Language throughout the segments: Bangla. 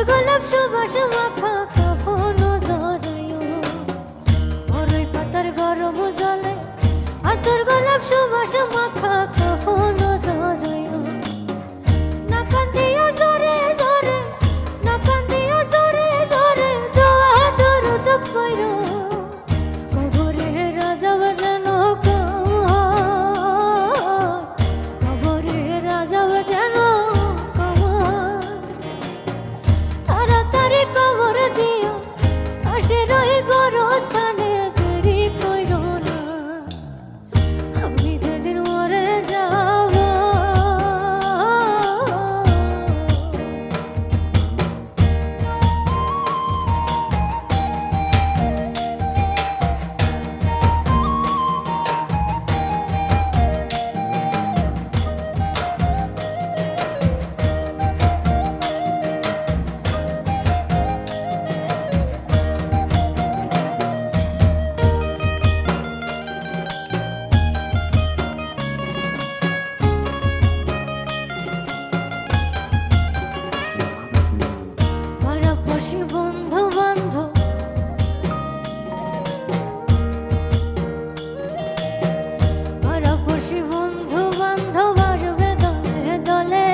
গোলাপ সুবাস মাখা কাফন জড়াইও বড়ই পাতার গরম জলে আতর গোলাপ সুবাস মাখা কাফন জড়াইও না কান্দিও জোরে জোরে না কান্দিও জোরে জোরে দোয়া দরুদ পড়ো কবরে রাজা বাজানো কবরে রাজা বাজানো তাড়াতাড়ি কবর দিও পাশের ওই গোরস্থানে দেরি কইরো না আমি যেদিন মরে যাব পাড়াপড়শি বন্ধু বান্ধব পাড়াপড়শি বন্ধু বান্ধব আসবে দলে দলে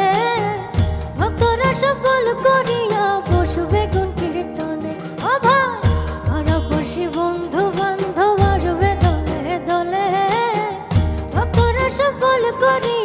ভক্তরা সকল করিয়া বসবে গুণ কীর্তনে ও ভাই পাড়াপড়শি বন্ধু বান্ধব আসবে দলে দলে ভক্তরা সকল করিয়া